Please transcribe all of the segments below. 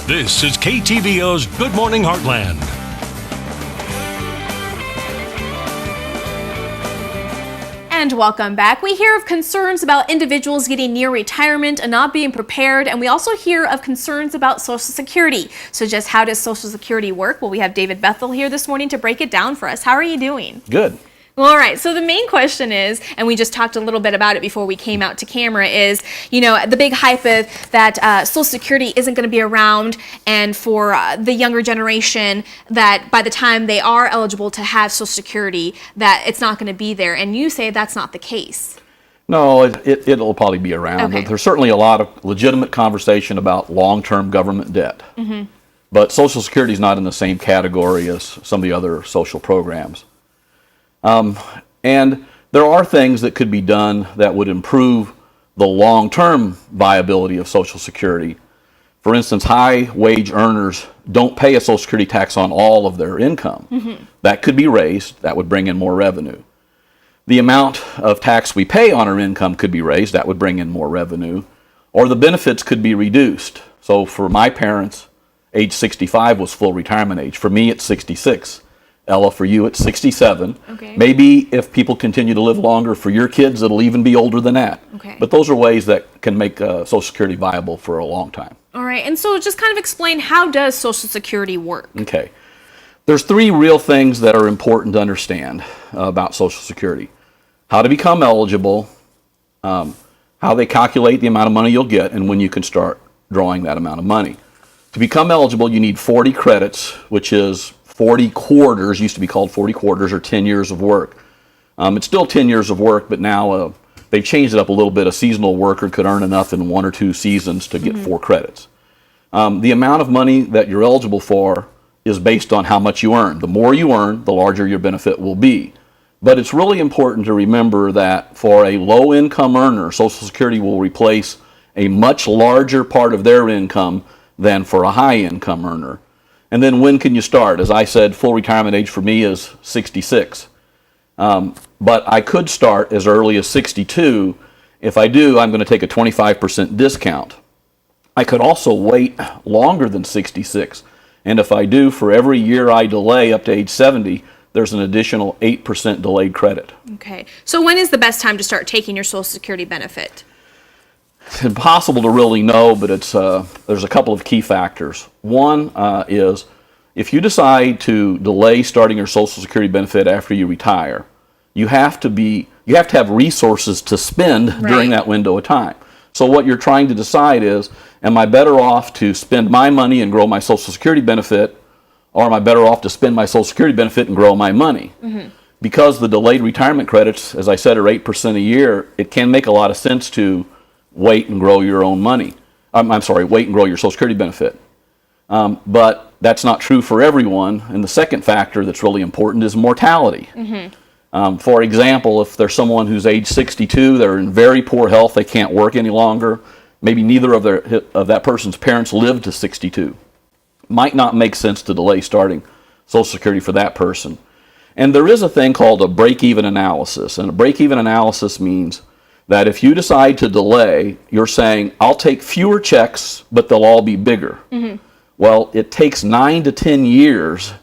This is KTVO's Good Morning Heartland. And welcome back. We hear of concerns about individuals getting near retirement and not being prepared, and we also hear of concerns about Social Security. So just how does Social Security work? Well, we have David Bethel here this morning to break it down for us. How are you doing? Good. Well, all right, so the main question is, and we just talked a little bit about it before we came out to camera, is, you know, the big hype of that Social Security isn't going to be around, and for the younger generation, that by the time they are eligible to have Social Security, that it's not going to be there. And you say that's not the case. No, it'll probably be around. Okay. There's certainly a lot of legitimate conversation about long-term government debt. Mm-hmm. But Social Security is not in the same category as some of the other social programs. And there are things that could be done that would improve the long-term viability of Social Security. For instance, high-wage earners don't pay a Social Security tax on all of their income. Mm-hmm. That could be raised. That would bring in more revenue. The amount of tax we pay on our income could be raised. That would bring in more revenue. Or the benefits could be reduced. So for my parents, age 65 was full retirement age. For me, it's 66. Ella, for you, it's 67. Okay. Maybe if people continue to live longer, for your kids, it'll even be older than that. Okay. But those are ways that can make Social Security viable for a long time. All right, and so just kind of explain, how does Social Security work? Okay. There's three real things that are important to understand about Social Security. How to become eligible, how they calculate the amount of money you'll get, and when you can start drawing that amount of money. To become eligible, you need 40 credits, which is 40 quarters, used to be called 40 quarters, or 10 years of work. It's still 10 years of work, but now they've changed it up a little bit. A seasonal worker could earn enough in 1 or 2 seasons to get 4 credits. The amount of money that you're eligible for is based on how much you earn. The more you earn, the larger your benefit will be. But it's really important to remember that for a low-income earner, Social Security will replace a much larger part of their income than for a high-income earner. And then when can you start? As I said, full retirement age for me is 66. But I could start as early as 62. If I do, I'm going to take a 25% discount. I could also wait longer than 66. And if I do, for every year I delay up to age 70, there's an additional 8% delayed credit. Okay, so when is the best time to start taking your Social Security benefit? It's impossible to really know, but there's a couple of key factors. One is if you decide to delay starting your Social Security benefit after you retire, you have to have resources to spend during that window of time. So what you're trying to decide is, am I better off to spend my money and grow my Social Security benefit, or am I better off to spend my Social Security benefit and grow my money? Mm-hmm. Because the delayed retirement credits, as I said, are 8% a year, it can make a lot of sense to wait and grow your own money. Wait and grow your Social Security benefit. But that's not true for everyone. And the second factor that's really important is mortality. Mm-hmm. For example, if there's someone who's age 62, they're in very poor health, they can't work any longer, maybe neither of that person's parents lived to 62. Might not make sense to delay starting Social Security for that person. And there is a thing called a break-even analysis. And a break-even analysis means that if you decide to delay, you're saying, I'll take fewer checks, but they'll all be bigger. Mm-hmm. Well, it takes 9 to 10 years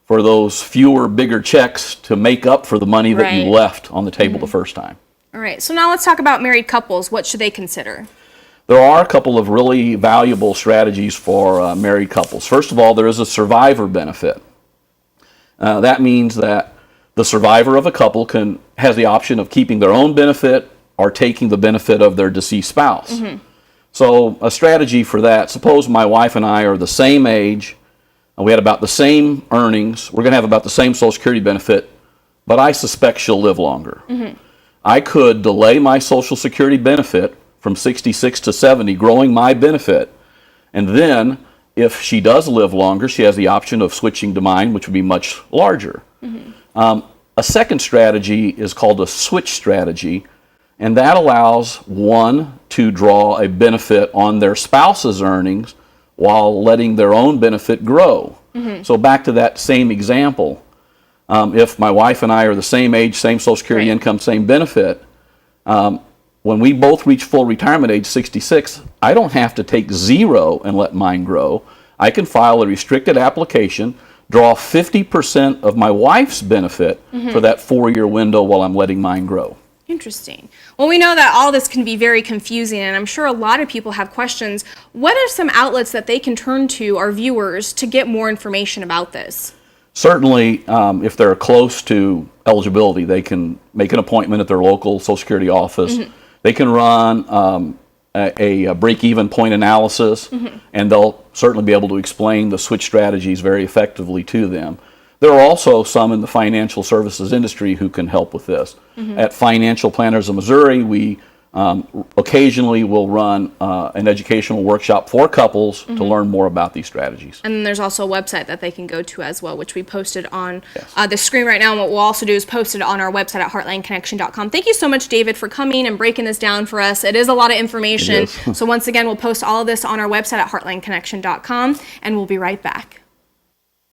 for those fewer, bigger checks to make up for the money that you left on the table the first time. All right, so now let's talk about married couples. What should they consider? There are a couple of really valuable strategies for married couples. First of all, there is a survivor benefit. That means that the survivor of a couple has the option of keeping their own benefit or taking the benefit of their deceased spouse. Mm-hmm. So a strategy for that, suppose my wife and I are the same age, and we had about the same earnings, we're going to have about the same Social Security benefit, but I suspect she'll live longer. Mm-hmm. I could delay my Social Security benefit from 66 to 70, growing my benefit, and then if she does live longer, she has the option of switching to mine, which would be much larger. Mm-hmm. A second strategy is called a switch strategy, and that allows one to draw a benefit on their spouse's earnings while letting their own benefit grow. Mm-hmm. So back to that same example, if my wife and I are the same age, same Social Security income, same benefit, when we both reach full retirement age, 66, I don't have to take zero and let mine grow. I can file a restricted application, draw 50% of my wife's benefit for that 4-year window while I'm letting mine grow. Interesting. Well, we know that all this can be very confusing, and I'm sure a lot of people have questions. What are some outlets that they can turn to, our viewers, to get more information about this? Certainly, if they're close to eligibility, they can make an appointment at their local Social Security office. They can run a break-even point analysis, and they'll certainly be able to explain the switch strategies very effectively to them. There are also some in the financial services industry who can help with this. At Financial Planners of Missouri, we occasionally will run an educational workshop for couples to learn more about these strategies. And then there's also a website that they can go to as well, which we posted on the screen right now. And what we'll also do is post it on our website at heartlandconnection.com. Thank you so much, David, for coming and breaking this down for us. It is a lot of information. So once again, we'll post all of this on our website at heartlandconnection.com, and we'll be right back.